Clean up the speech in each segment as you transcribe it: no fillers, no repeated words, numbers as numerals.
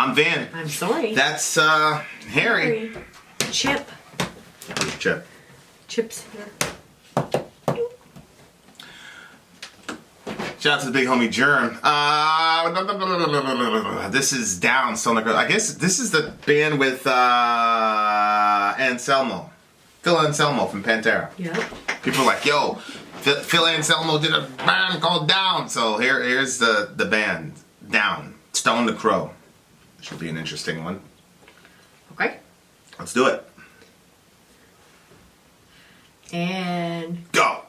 I'm Vin. I'm Sori. That's Harry. Chip. Who's Chip? Chip's here. Shout out to the big homie Germ. This is Down, Still Not Good. I guess this is the band with Anselmo. Phil Anselmo from Pantera. Yep. People are like, yo, Phil Anselmo did a band called Down. So here's the band, Down. Stone the Crow. Should be an interesting one. Okay. Let's do it. And go.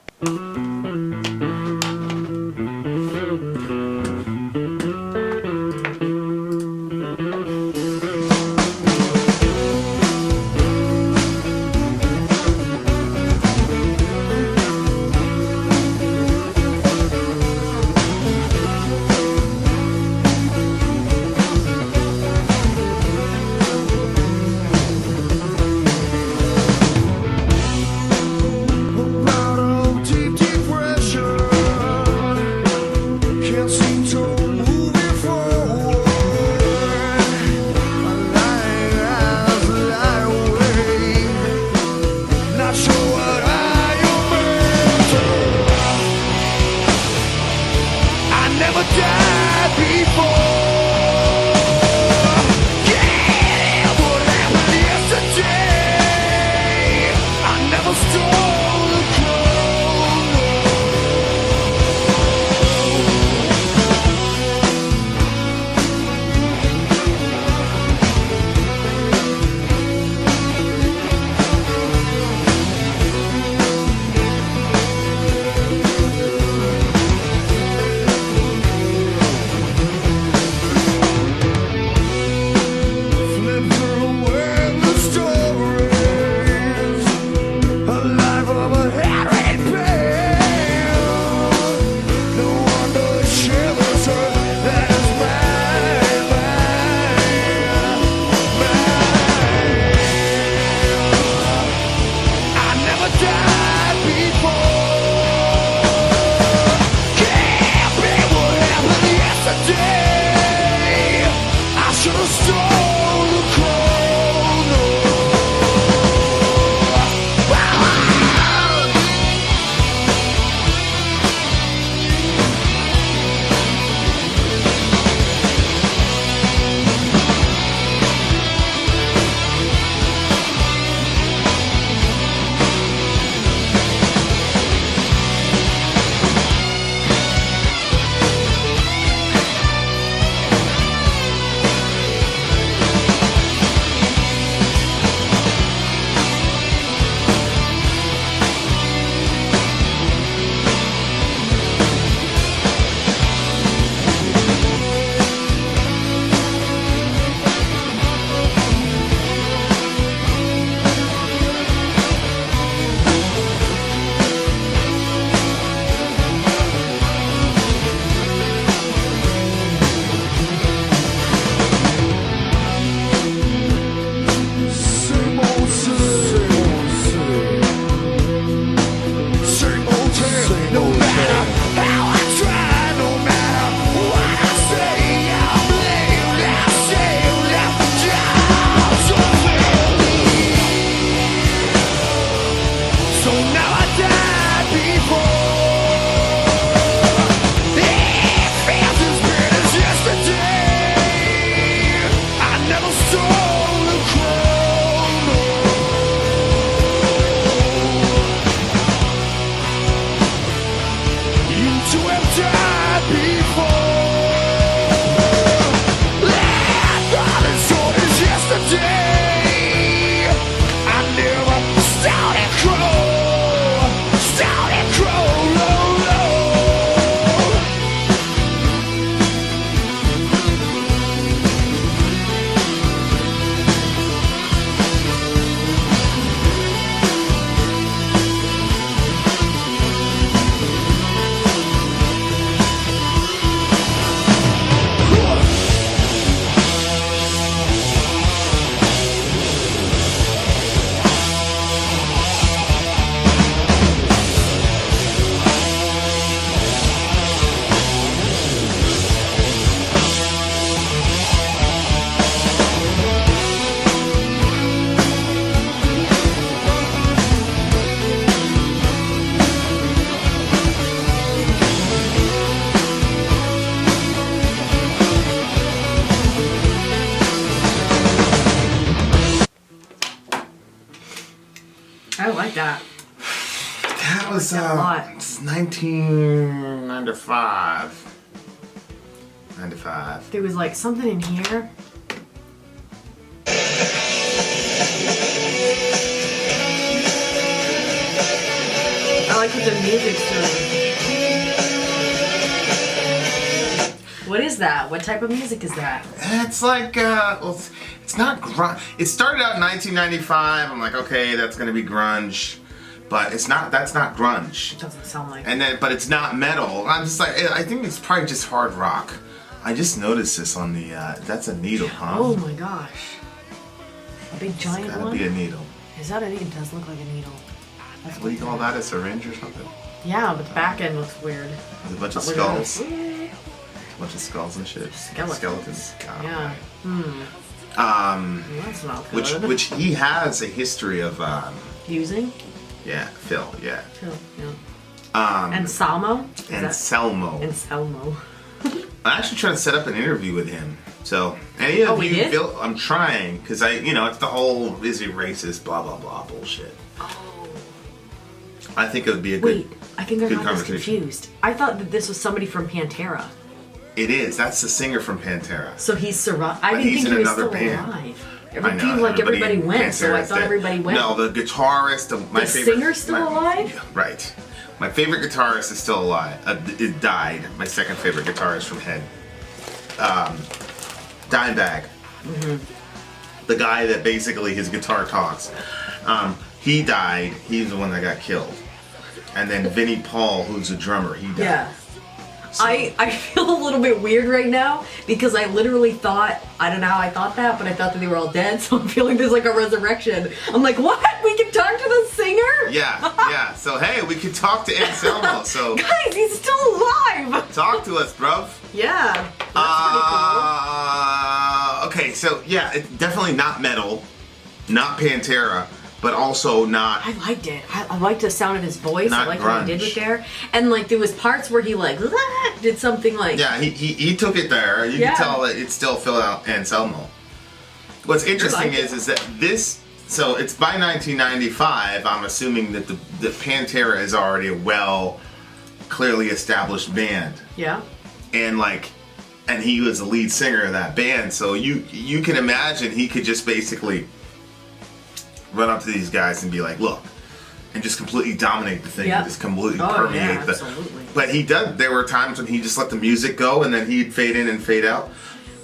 like that. That was that a lot. 1995. 95. There was like something in here. I like what the music's doing. What is that? What type of music is that? It's like, well, it's not grunge. It started out in 1995. I'm like, okay, that's gonna be grunge, but it's not. That's not grunge. It doesn't sound like. And then, but it's not metal. I'm just like, I think it's probably just hard rock. I just noticed this on the. That's a needle, huh? Oh my gosh! A big giant It's gotta one. be a needle. Is that it? It does look like a needle. That's What do you call that? A syringe or something? Yeah, but the back end looks weird. With a bunch of But look at skulls. this. A bunch of skulls and shit. Skeletons. Oh, Yeah. right. Well, that's not good. Which he has a history of. Using? Yeah, Phil. Yeah. Yeah. Anselmo? Anselmo. Anselmo. I'm actually trying to set up an interview with him. So, any of we you did? feel, I'm trying, because it's the whole, is he racist, blah, blah, blah bullshit. Oh. I think it would be a Wait, good, I think I good got this conversation. confused. I thought that this was somebody from Pantera. It is. That's the singer from Pantera. So he's survived. I But didn't he's think in he was another still band. alive. I know, Everybody went, so I Pantera's thought dead. everybody went. No, the guitarist, my The favorite. singer's still alive? Right. My favorite guitarist is still alive. It died. My second favorite guitarist from Head. Dimebag. Mm-hmm. The guy that basically his guitar talks. He died. He's the one that got killed. And then Vinnie Paul, who's a drummer, he died. Yeah. So- I feel a little bit weird right now because I literally thought, I don't know how I thought that, but I thought that they were all dead, so I'm feeling there's like a resurrection. I'm like, what? We can talk to the singer? Yeah. So hey, we could talk to Anselmo. So Guys, he's still alive! talk to us, bruv. Yeah. That's Okay, so yeah, it's definitely not metal, not Pantera, but also not. I liked it. I liked the sound of his voice. Not I liked what he did grunge. with there. And like there was parts where he like did something like Yeah, he took it there. You Yeah. can tell that it's still Phil Anselmo. What's interesting like it. is that this. So it's by 1995. I'm assuming that the Pantera is already a clearly established band, Yeah. and he was the lead singer of that band. So you can imagine he could just basically run up to these guys and be like, look, and just completely dominate the thing, Yep. and just completely Oh, permeate yeah, the. absolutely. But he did. There were times when he just let the music go, and then he'd fade in and fade out.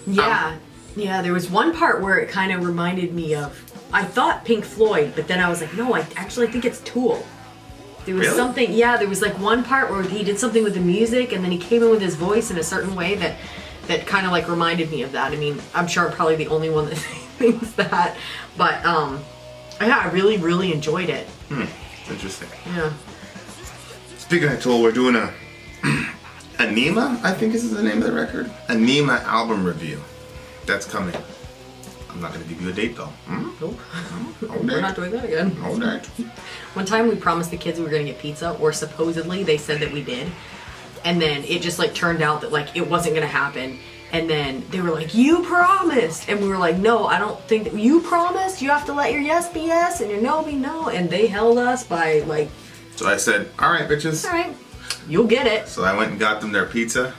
Yeah. Yeah, there was one part where it kind of reminded me of I thought Pink Floyd, but then I was like, no, I actually think it's Tool. There was Really? something, yeah, there was like one part where he did something with the music and then he came in with his voice in a certain way that kind of like reminded me of that. I mean, I'm sure I'm probably the only one that thinks that, but yeah, I really, really enjoyed it. It's interesting. Yeah. Speaking of Tool, we're doing a Anima, I think is the name of the record. Anima album review. That's coming. I'm not going to give you a date though. Nope. Hold We're it. not doing that again. Hold it. One time we promised the kids we were gonna get pizza, or supposedly they said that we did, and then it just like turned out that like it wasn't gonna happen. And then they were like, "You promised," and we were like, "No, I don't think that you promised. You have to let your yes be yes and your no be no." And they held us by like, So I said, all right, bitches. "All right, you'll get it." So I went and got them their pizza.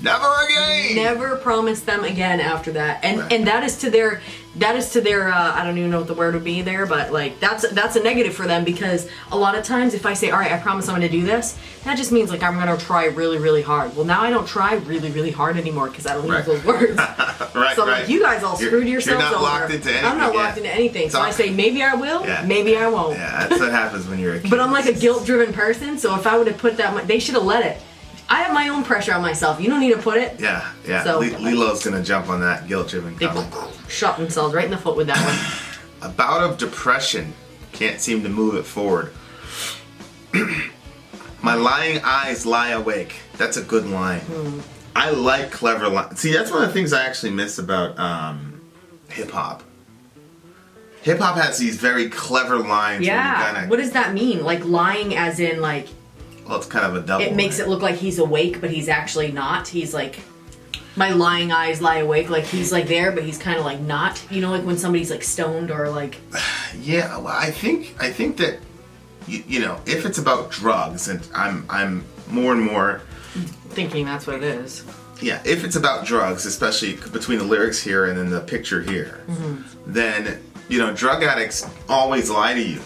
Never again. Never promised them again after that, and Right. and that is to their I don't even know what the word would be there, but like that's a negative for them because a lot of times if I say, all right, I promise I'm going to do this, that just means like I'm going to try really, really hard. Well, now I don't try really, really hard anymore because I don't Right. use those words. Right, So right. like you guys all screwed yourselves You're not over. locked into anything. I'm not yeah. locked into anything. So So- I say maybe I will, Yeah. maybe I won't. Yeah, that's what happens when you're a kid. But I'm like a guilt-driven person, so if I would have put that, they should have let it. I have my own pressure on myself. You don't need to put it. Yeah. So- Lilo's gonna jump on that guilt-driven They comment. shot themselves right in the foot with that one. A bout of depression. Can't seem to move it forward. My lying eyes lie awake. That's a good line. I like clever lines. See, that's one of the things I actually miss about hip-hop. Hip-hop has these very clever lines. Yeah. Where you kinda, What does that mean? Like lying as in like well, it's kind of a double. it makes it look like he's awake, but he's actually not. He's like, my lying eyes lie awake. Like he's like there, but he's kind of like not. You know, like when somebody's like stoned or like. Yeah, well, I think that you know, if it's about drugs, and I'm more and more thinking that's what it is. Yeah, if it's about drugs, especially between the lyrics here and then the picture here, then, you know, drug addicts always lie to you.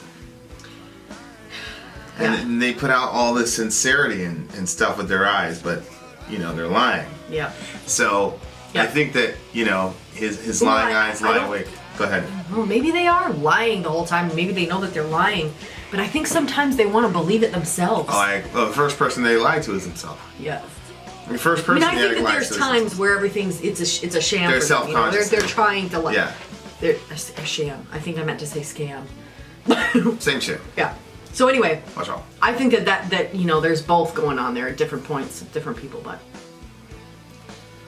And they put out all this sincerity and stuff with their eyes, but, you know, they're lying. Yeah. So, I think that, you know, his lying eyes lie awake. Go ahead. Well, maybe they are lying the whole time. Maybe they know that they're lying. But I think sometimes they want to believe it themselves. Well, the first person they lie to is themselves. Yeah. The first person I think that there's times where everything's it's a sham. They're for them, self-conscious. They're trying to Yeah. They're a sham. I think I meant to say scam. Same shit. Yeah. So anyway, Watch out. I think that you know there's both going on there at different points, different people, but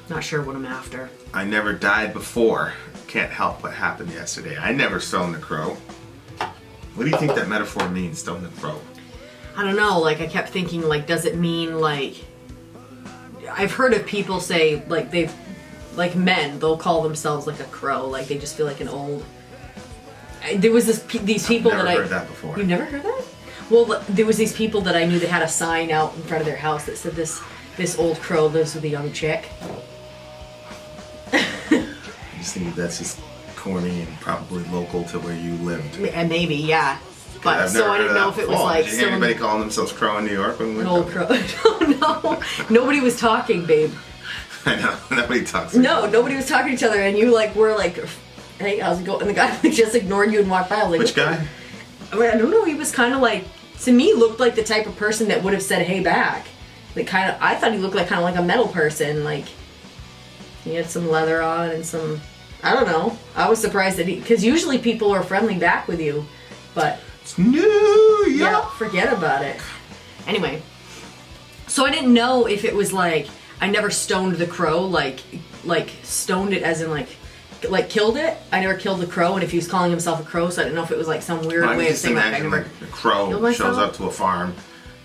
not sure what I'm after. I never died before. Can't help what happened yesterday. I never stoned the crow. What do you think that metaphor means, stone the crow? I don't know. Like I kept thinking, like, does it mean like? I've heard of people say like like men, they'll call themselves like a crow, like they just feel like an old. There was these people I've that never heard that before. You've never heard that? Well, there was these people that I knew that had a sign out in front of their house that said this old crow lives with a young chick. I just think that's just corny and probably local to where you lived. And maybe, yeah. But I've so never I heard didn't of know that if it was before. like Did you hear anybody calling themselves crow in New York when we an went old crow. No, nobody was talking, babe. I know, nobody talks. No, nobody was talking to each other, and you like were like, "Hey, how's it going?" And the guy like, just ignored you and walked by. I was like, which guy? I don't know. He was kind of like, to me, looked like the type of person that would have said "Hey" back. Like I thought he looked like kind of like a metal person. Like he had some leather on and some. I don't know. I was surprised that because usually people are friendly back with you, but It's New York. yeah, forget about it. Anyway, so I didn't know if it was like I never stoned the crow, like stoned it as in like killed it. I never killed the crow, and if he was calling himself a crow, so I didn't know if it was like some weird way of just saying like I imagine never. like a crow killed myself? shows up to a farm,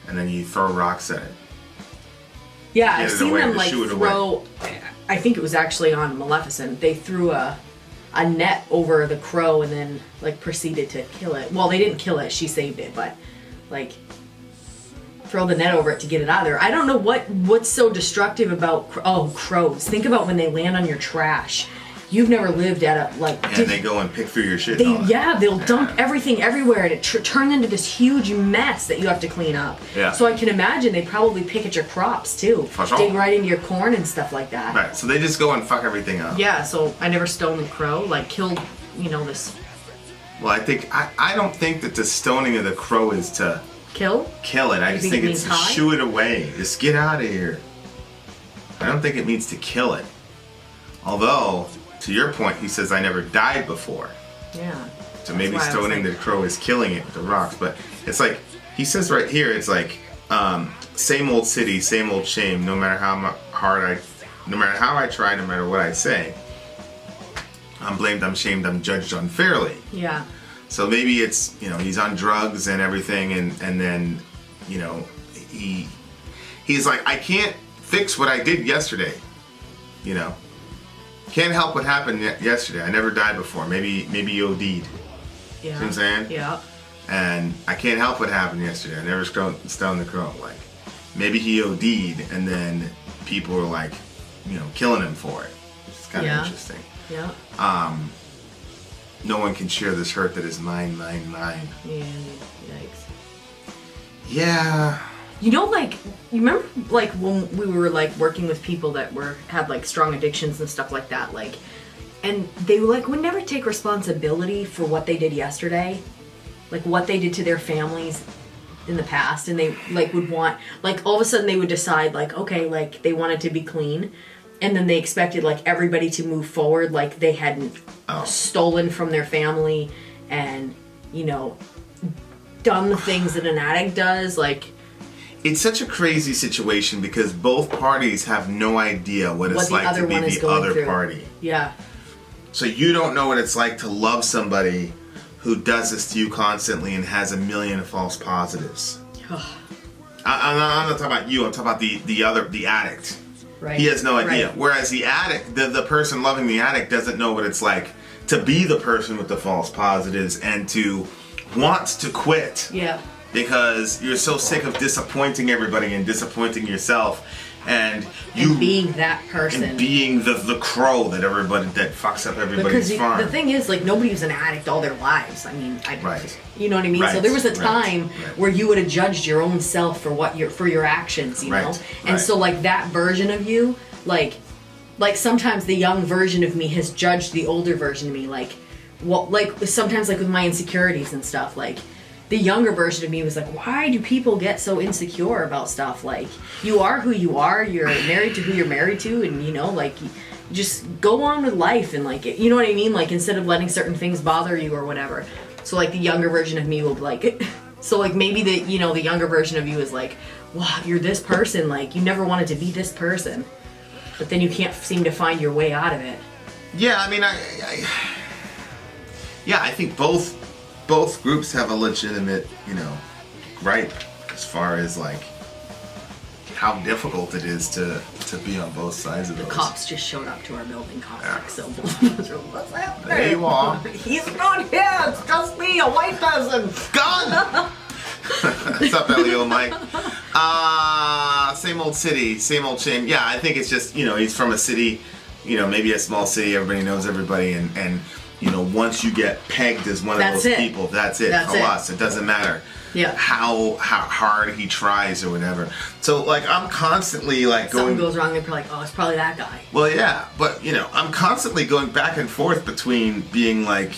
and then you throw rocks at it. Yeah, Get I've it seen away, them to like shoo it throw. I think it was actually on Maleficent. They threw a net over the crow and then like proceeded to kill it. Well, they didn't kill it; she saved it, but like throw the net over it to get it out of there. I don't know what's so destructive about crows. Think about when they land on your trash. You've never lived at a like. And they go and pick through your shit. and all that. They'll dump everything everywhere, and it turns into this huge mess that you have to clean up. Yeah. So I can imagine they probably pick at your crops too, For sure. dig right into your corn and stuff like that. Right, so they just go and fuck everything up. Yeah. So I never stoned the crow, like killed, this Well, I don't think that the stoning of the crow is to kill. kill it. I You just think think it it's to means hide? shoo it away. Just get out of here. I don't think it means to kill it. Although, to your point, he says I never died before. Yeah. So maybe why I was stoning like- the crow is killing it with the rocks. But it's like, he says right here, it's like, same old city, same old shame, no matter how no matter how I try, no matter what I say. I'm blamed, I'm shamed, I'm judged unfairly. Yeah. So maybe it's, he's on drugs and everything, and then, he's like, I can't fix what I did yesterday. Can't help what happened yesterday. I never died before. Maybe you OD'd. Yeah. See what I'm saying? Yeah. And I can't help what happened yesterday. I never stoned the crow. Like, maybe he OD'd, and then people were like, killing him for it. It's kind of interesting. Yeah. No one can share this hurt that is mine, mine, mine. Yeah. Yikes. Yeah. You remember like when we were like working with people that had like strong addictions and stuff like that, like, and they like would never take responsibility for what they did yesterday, like what they did to their families in the past, and they like would want like all of a sudden they would decide like okay, like they wanted to be clean, and then they expected like everybody to move forward like they hadn't stolen from their family and done the things that an addict does, like. It's such a crazy situation because both parties have no idea what it's like to be the other party. Yeah. So you don't know what it's like to love somebody who does this to you constantly and has a million false positives. I'm not talking about you. I'm talking about the addict. Right. He has no idea. Right. Whereas the addict, the person loving the addict doesn't know what it's like to be the person with the false positives and to want to quit. Yeah. because you're so sick of disappointing everybody and disappointing yourself, and being that person, and being the crow that fucks up everybody's farm. The thing is, like, nobody was an addict all their lives. I mean, right. You know what I mean? Right. So there was a time where you would have judged your own self for your actions, you know? And so, like, that version of you, like sometimes the young version of me has judged the older version of me, like sometimes, like, with my insecurities and stuff, like, the younger version of me was like, why do people get so insecure about stuff? Like, you are who you are, you're married to who you're married to, and, you know, like, just go on with life, and, like, you know what I mean? Like, instead of letting certain things bother you or whatever. So, like, the younger version of me will be like, so, like, maybe the younger version of you is like, wow, you're this person, like, you never wanted to be this person. But then you can't seem to find your way out of it. Yeah, I mean, I think both groups have a legitimate, you know, gripe as far as, like, how difficult it is to be on both sides of those. The cops just showed up to our building complex, so what's happening? There you are. He's not here, it's just me, a white person. Gun! What's up, Elio Mike? Same old city, same old shame. Yeah, I think it's just, you know, he's from a city, you know, maybe a small city, everybody knows everybody, and you know, once you get pegged as one of those people, that's it. It doesn't matter how hard he tries or whatever. So, like, I'm constantly, like, something goes wrong, they're probably like, oh, it's probably that guy. Well, yeah, but, you know, I'm constantly going back and forth between being like,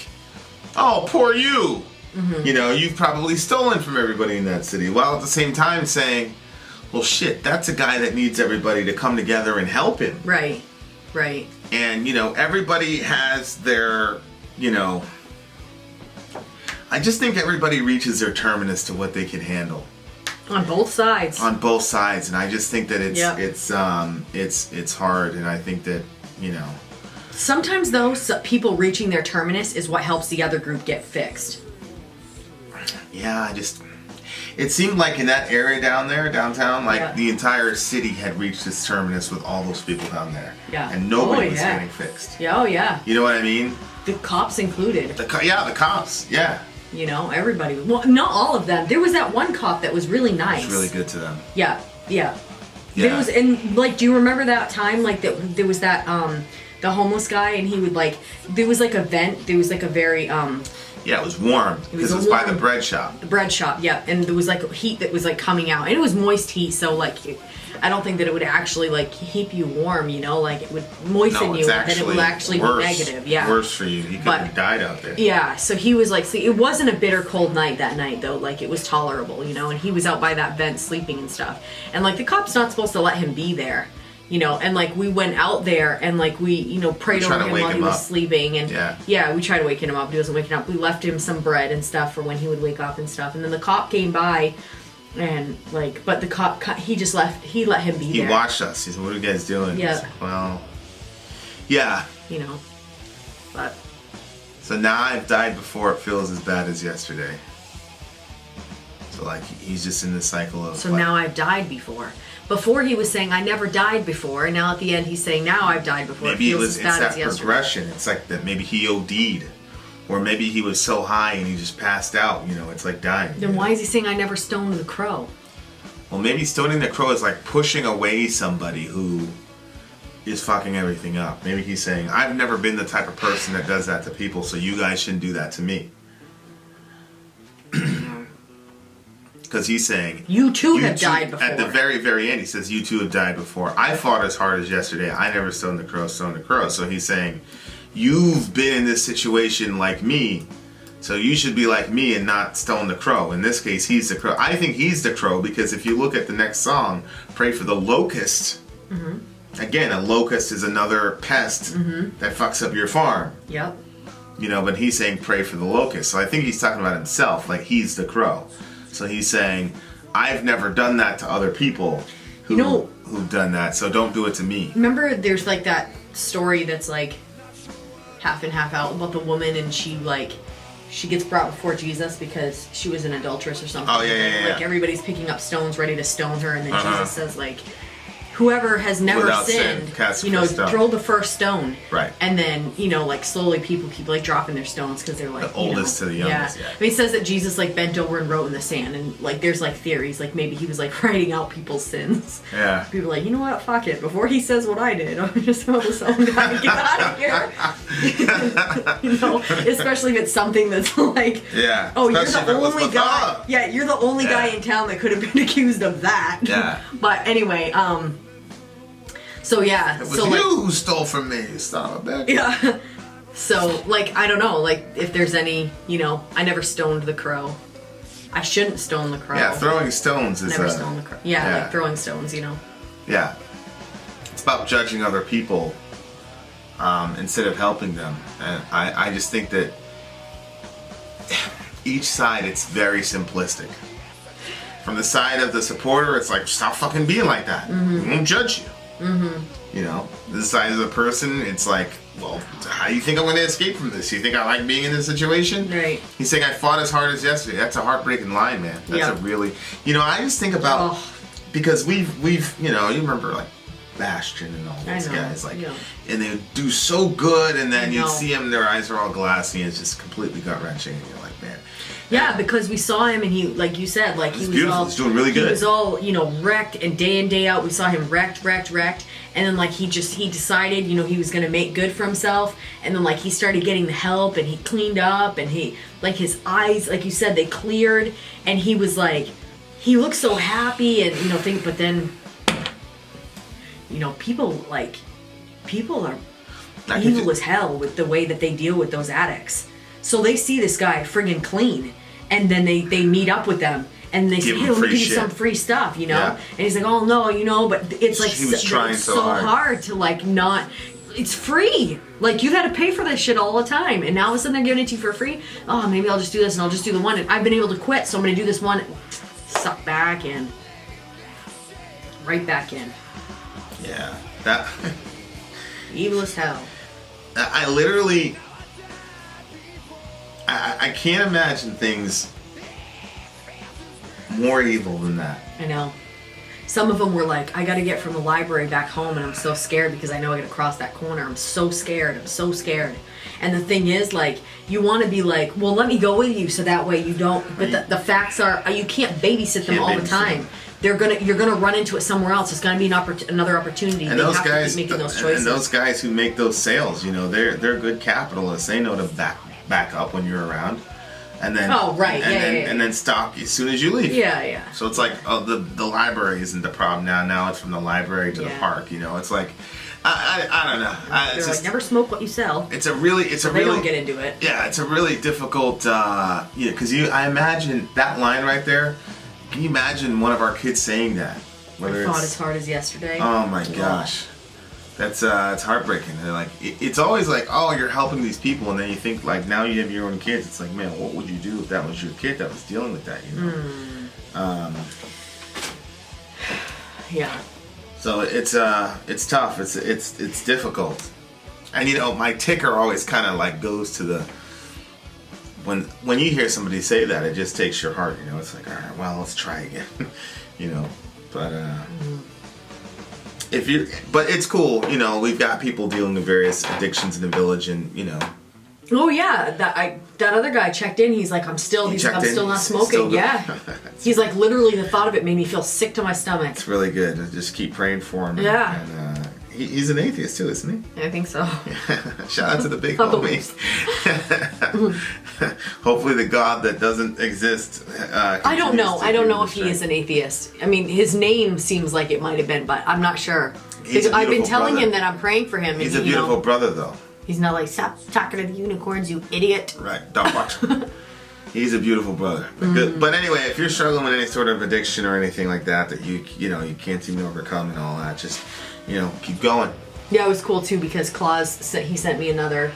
oh, poor you. Mm-hmm. You know, you've probably stolen from everybody in that city, while at the same time saying, well, shit, that's a guy that needs everybody to come together and help him. Right. And, you know, everybody has their, you know, I just think everybody reaches their terminus to what they can handle. On both sides. And I just think that it's hard, and I think that, you know. Sometimes, though, people reaching their terminus is what helps the other group get fixed. Yeah, it seemed like in that area down there, downtown, like the entire city had reached its terminus with all those people down there. Yeah. And nobody was getting fixed. Yeah, oh yeah. You know what I mean? The cops included. The cops, yeah. You know, everybody. Well, not all of them. There was that one cop that was really nice. It was really good to them. Yeah. There was, and, like, do you remember that time, like, that there was that, the homeless guy, and he would, like, there was, like, a vent, there was, like, a very, yeah, it was warm, because it was by the bread shop. The bread shop, yeah, and there was, like, heat that was, like, coming out, and it was moist heat, so, like, I don't think that it would actually, like, keep you warm, you know, like, it would moisten you, and then it would actually be negative, yeah. Worse for you, he could have died out there. Yeah, so he was, like, see, it wasn't a bitter cold night that night, though, like, it was tolerable, you know, and he was out by that vent sleeping and stuff, and, like, the cop's not supposed to let him be there. You know, and, like, we went out there and, like, we, you know, prayed over him while he was sleeping. And, we tried to wake him up. He wasn't waking up. We left him some bread and stuff for when he would wake up and stuff. And then the cop came by and, like, but the cop, he just left, he let him be there. He watched us. He said, what are you guys doing? Yeah. Like, well, yeah. You know, but. So now I've died before it feels as bad as yesterday. So, like, he's just in this cycle of. So, like, now I've died before. Before he was saying I never died before, and now at the end he's saying now I've died before. Maybe it's that progression. It's like that maybe he OD'd, or maybe he was so high and he just passed out. You know, it's like dying. Then why is he saying I never stoned the crow? Well, maybe stoning the crow is like pushing away somebody who is fucking everything up. Maybe he's saying I've never been the type of person that does that to people, so you guys shouldn't do that to me. Because he's saying you too have died before. At the very, very end, he says you too have died before. I fought as hard as yesterday. I never stoned the crow. So he's saying you've been in this situation like me, so you should be like me and not stone the crow. In this case, he's the crow. I think he's the crow because if you look at the next song, "Pray for the Locust." Mm-hmm. Again, a locust is another pest that fucks up your farm. Yep. You know, but he's saying pray for the locust. So I think he's talking about himself, like he's the crow. So he's saying, I've never done that to other people who've done that, so don't do it to me. Remember there's like that story that's like half and half out about the woman and she gets brought before Jesus because she was an adulteress or something. Oh, yeah. Like everybody's picking up stones ready to stone her and then Jesus says like, whoever has never Without sinned, sin, cast the you know, first stone. throw the first stone. Right. And then, you know, like slowly people keep like dropping their stones because they're like The oldest to the youngest, yeah. I mean, it says that Jesus like bent over and wrote in the sand, and like there's like theories like maybe he was like writing out people's sins. Yeah. People are like, you know what, fuck it. Before he says what I did, I'm just throw this own guy and get out of here. You know, especially if it's something that's like, Yeah. oh, you're Especially the if it was only Madonna. guy. Yeah, you're the only guy in town that could have been accused of that. Yeah. But anyway, so yeah, It was so you like, who stole from me, you son of a bitch. yeah. So like, I don't know, like if there's any, you know, I never stoned the crow. I shouldn't stone the crow. Yeah, throwing stones is Never stone the crow. Yeah, like throwing stones, you know. Yeah. It's about judging other people instead of helping them. And I just think that each side, it's very simplistic. From the side of the supporter, it's like, stop fucking being like that. We won't judge you. You know, the side of the person, it's like, well, how do you think I'm going to escape from this? You think I like being in this situation? Right. He's saying I fought as hard as yesterday. That's a heartbreaking line, man. That's a really, you know, I just think about, because we've, you know, you remember like Bastion and all those guys, like, and they would do so good, and then you'd see them, their eyes are all glassy, and it's just completely gut wrenching, and you're like, man. Yeah, because we saw him, and he, like you said, like he was beautiful. all, He's doing really good. He was all, you know, wrecked, and day in, day out, we saw him wrecked, and then like he decided, you know, he was gonna make good for himself, and then like he started getting the help, and he cleaned up, and he, like his eyes, like you said, they cleared, and he was like, he looked so happy, and you know, but then, you know, people are evil as hell with the way that they deal with those addicts. So they see this guy friggin' clean, and then they meet up with them, and they say, hey, let me give you some free stuff, you know? Yeah. And he's like, oh no, you know, but it's like he was trying so hard to like not, it's free. Like you've had to pay for this shit all the time, and now all of a sudden they're giving it to you for free. Oh, maybe I'll just do this, and I'll just do the one, and I've been able to quit, so I'm gonna do this one, suck back in. Right back in. Yeah, that... Evil as hell. I literally... I can't imagine things more evil than that. I know. Some of them were like, I gotta get from the library back home, and I'm so scared because I know I gotta cross that corner. I'm so scared. And the thing is, like, you want to be like, well, let me go with you so that way you don't. But the facts are, you can't babysit them all the time. You're gonna run into it somewhere else. It's gonna be another opportunity. And those guys to keep making those choices. And those guys who make those sales, you know, they're good capitalists. They know to back up when you're around, and then and then stop as soon as you leave. Yeah. So it's like, oh, the library isn't the problem now. Now it's from the library to the park. You know, it's like, I don't know. They're like, never smoke what you sell. It's a really they don't get into it. Yeah, it's a really difficult. Because I imagine that line right there. Can you imagine one of our kids saying that? I fought as hard as yesterday. Oh my gosh. That's it's heartbreaking. They're like, it's always like, oh, you're helping these people, and then you think like, now you have your own kids. It's like, man, what would you do if that was your kid that was dealing with that? You know. Yeah. So it's tough. It's difficult, and you know, my ticker always kind of like goes to the when you hear somebody say that, it just takes your heart. You know, it's like, all right, well, let's try again. You know, but. But it's cool, you know, we've got people dealing with various addictions in the village, and you know. Oh yeah, that other guy checked in. He's like, I'm still not smoking. Yeah. He's like, literally, the thought of it made me feel sick to my stomach. It's really good. Just keep praying for him. Yeah. And he's an atheist too, isn't he? I think so. Shout out to the big homie. Hopefully the God that doesn't exist. I don't know. I don't know if he is an atheist. I mean, his name seems like it might have been, but I'm not sure. I've been telling him that I'm praying for him. He's a beautiful brother, though. He's not like, stop talking to the unicorns, you idiot. Right. Don't watch him. He's a beautiful brother. But anyway, if you're struggling with any sort of addiction or anything like that you can't seem to overcome and all that, just, you know, keep going. Yeah, it was cool too because Claus he sent me another,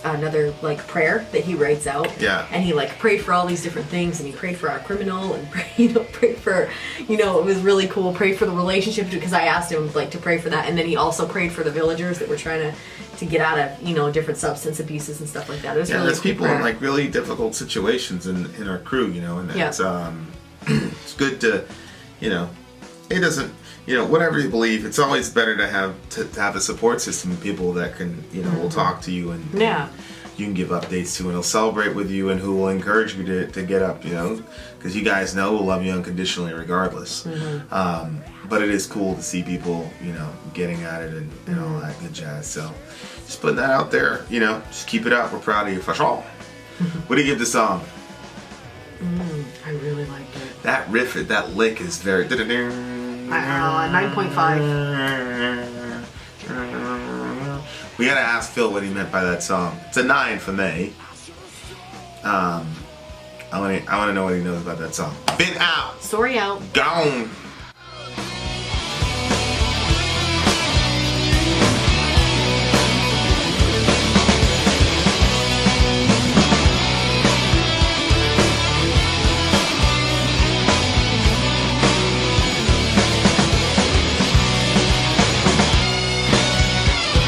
another like prayer that he writes out. Yeah. And he like prayed for all these different things, and he prayed for our criminal, and prayed for, it was really cool. Prayed for the relationship, because I asked him like to pray for that, and then he also prayed for the villagers that were trying to get out of different substance abuses and stuff like that. It was really there's cool people in like really difficult situations in our crew, and it's it's good to, it doesn't, whatever you believe, it's always better to have a support system of people that can, will talk to you and you can give updates to, and will celebrate with you, and who will encourage you to get up, because you guys know we'll love you unconditionally regardless. But it is cool to see people, getting at it and all that good jazz. So just putting that out there, just keep it up. We're proud of you for sure. What do you give the song? I really liked it. That riff, that lick is very... 9.5. We gotta ask Phil what he meant by that song. It's a 9 for me. I wanna know what he knows about that song. Vin out! Sori out. Gone!